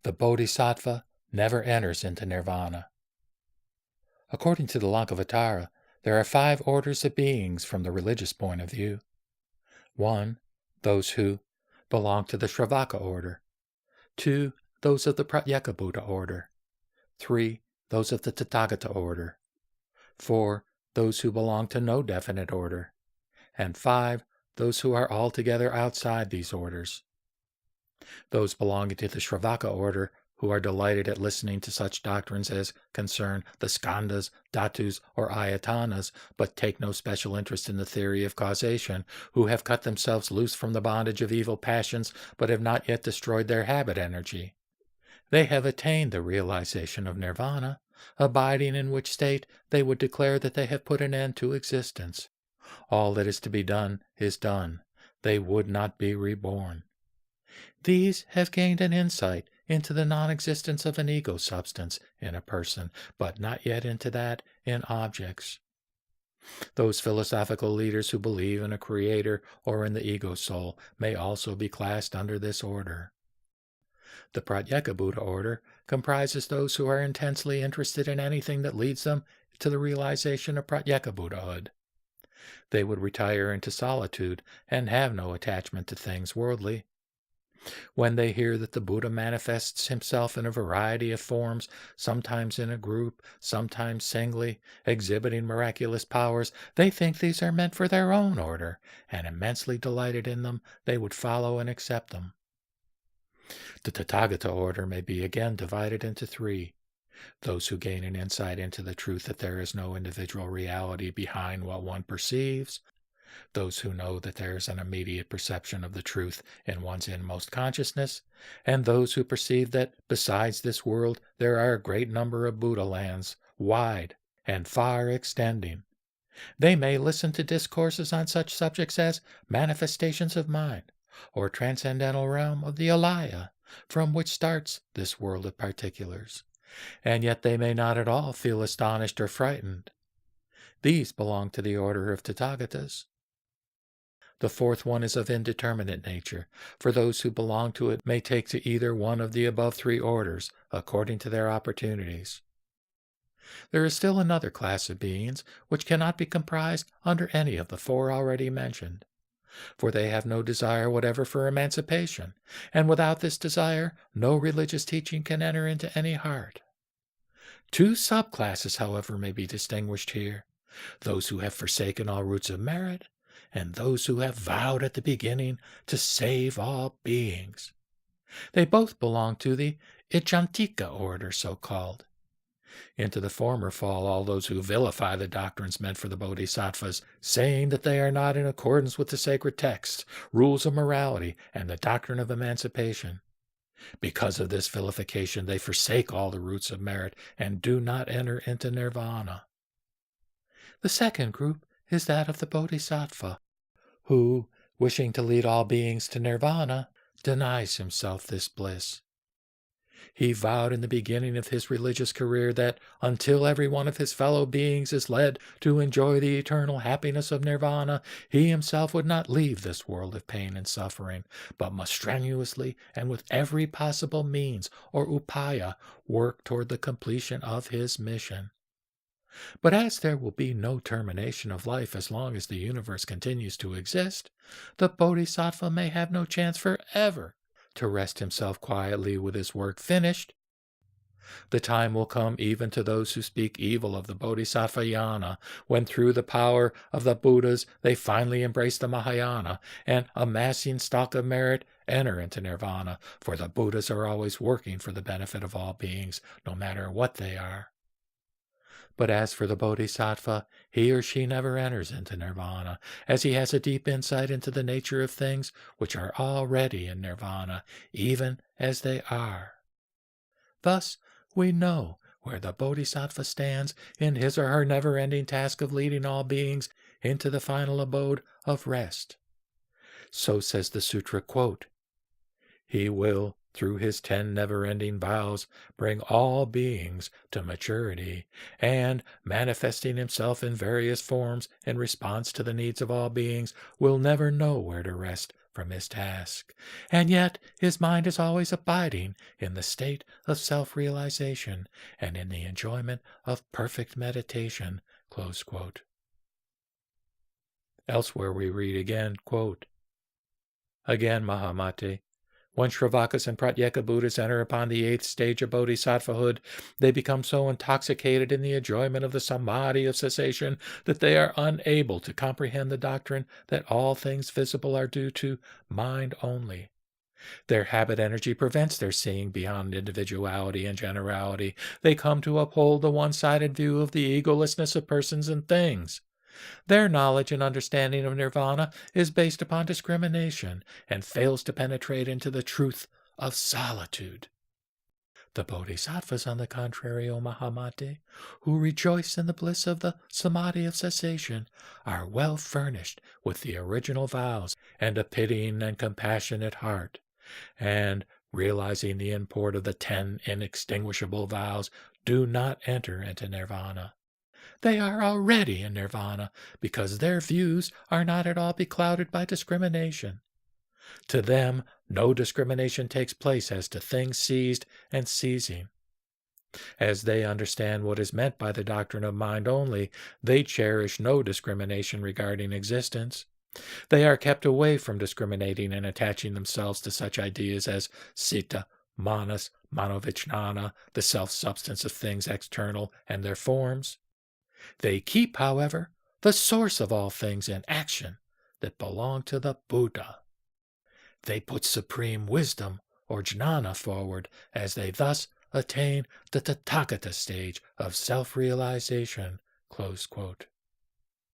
The Bodhisattva never enters into nirvana. According to the Lankavatara, there are 5 orders of beings from the religious point of view. 1. Those who belong to the Shravaka order. 2. Those of the Pratyeka Buddha order. 3. Those of the Tathagata order. 4. Those who belong to no definite order. And 5. Those who are altogether outside these orders. Those belonging to the Shravaka order, who are delighted at listening to such doctrines as concern the skandhas, dhatus, or ayatanas, but take no special interest in the theory of causation, who have cut themselves loose from the bondage of evil passions, but have not yet destroyed their habit energy. They have attained the realization of nirvana, abiding in which state they would declare that they have put an end to existence. All that is to be done is done. They would not be reborn. These have gained an insight into the non-existence of an ego substance in a person, but not yet into that in objects. Those philosophical leaders who believe in a creator or in the ego soul may also be classed under this order. The Pratyeka Buddha order comprises those who are intensely interested in anything that leads them to the realization of Pratyeka Buddhahood. They would retire into solitude and have no attachment to things worldly. When they hear that the Buddha manifests himself in a variety of forms, sometimes in a group, sometimes singly, exhibiting miraculous powers, they think these are meant for their own order, and immensely delighted in them, they would follow and accept them. The Tathagata order may be again divided into 3. Those who gain an insight into the truth that there is no individual reality behind what one perceives, those who know that there is an immediate perception of the truth in one's inmost consciousness, and those who perceive that besides this world there are a great number of Buddha lands, wide and far extending. They may listen to discourses on such subjects as manifestations of mind, or transcendental realm of the alaya, from which starts this world of particulars, and yet they may not at all feel astonished or frightened. These belong to the order of Tathagatas. The 4th one is of indeterminate nature, for those who belong to it may take to either one of the above 3 orders, according to their opportunities. There is still another class of beings which cannot be comprised under any of the 4 already mentioned, for they have no desire whatever for emancipation, and without this desire no religious teaching can enter into any heart. 2 subclasses, however, may be distinguished here: those who have forsaken all roots of merit, and those who have vowed at the beginning to save all beings. They both belong to the Ijantika order, so-called. Into the former fall all those who vilify the doctrines meant for the bodhisattvas, saying that they are not in accordance with the sacred texts, rules of morality, and the doctrine of emancipation. Because of this vilification, they forsake all the roots of merit and do not enter into nirvana. The second group is that of the bodhisattva, who, wishing to lead all beings to nirvana, denies himself this bliss. He vowed in the beginning of his religious career that until every one of his fellow beings is led to enjoy the eternal happiness of nirvana, he himself would not leave this world of pain and suffering, but must strenuously and with every possible means or upaya work toward the completion of his mission. But as there will be no termination of life as long as the universe continues to exist, the bodhisattva may have no chance forever to rest himself quietly with his work finished. The time will come even to those who speak evil of the bodhisattva yana, when through the power of the Buddhas they finally embrace the Mahayana, and amassing stock of merit enter into nirvana, for the Buddhas are always working for the benefit of all beings, no matter what they are. But as for the bodhisattva, he or she never enters into nirvana, as he has a deep insight into the nature of things which are already in nirvana, even as they are. Thus, we know where the bodhisattva stands in his or her never-ending task of leading all beings into the final abode of rest. So says the sutra, quote, "He will, through his 10 never-ending vows, bring all beings to maturity, and, manifesting himself in various forms in response to the needs of all beings, will never know where to rest from his task, and yet his mind is always abiding in the state of self-realization and in the enjoyment of perfect meditation. Close quote. Elsewhere we read again, quote, Again, Mahamate, when Shravakas and Pratyeka Buddhas enter upon the 8th stage of bodhisattvahood, they become so intoxicated in the enjoyment of the samadhi of cessation that they are unable to comprehend the doctrine that all things visible are due to mind only. Their habit energy prevents their seeing beyond individuality and generality. They come to uphold the one-sided view of the egolessness of persons and things. Their knowledge and understanding of nirvana is based upon discrimination and fails to penetrate into the truth of solitude. The bodhisattvas, on the contrary, O Mahamate, who rejoice in the bliss of the samadhi of cessation, are well furnished with the original vows and a pitying and compassionate heart, and, realizing the import of the 10 inextinguishable vows, do not enter into nirvana. They are already in nirvana because their views are not at all beclouded by discrimination. To them, no discrimination takes place as to things seized and seizing. As they understand what is meant by the doctrine of mind only, they cherish no discrimination regarding existence. They are kept away from discriminating and attaching themselves to such ideas as Sita, Manas, Manovichnana, the self-substance of things external and their forms. They keep, however, the source of all things in action that belong to the Buddha. They put supreme wisdom or jnana forward as they thus attain the Tathagata stage of self-realization. Close quote.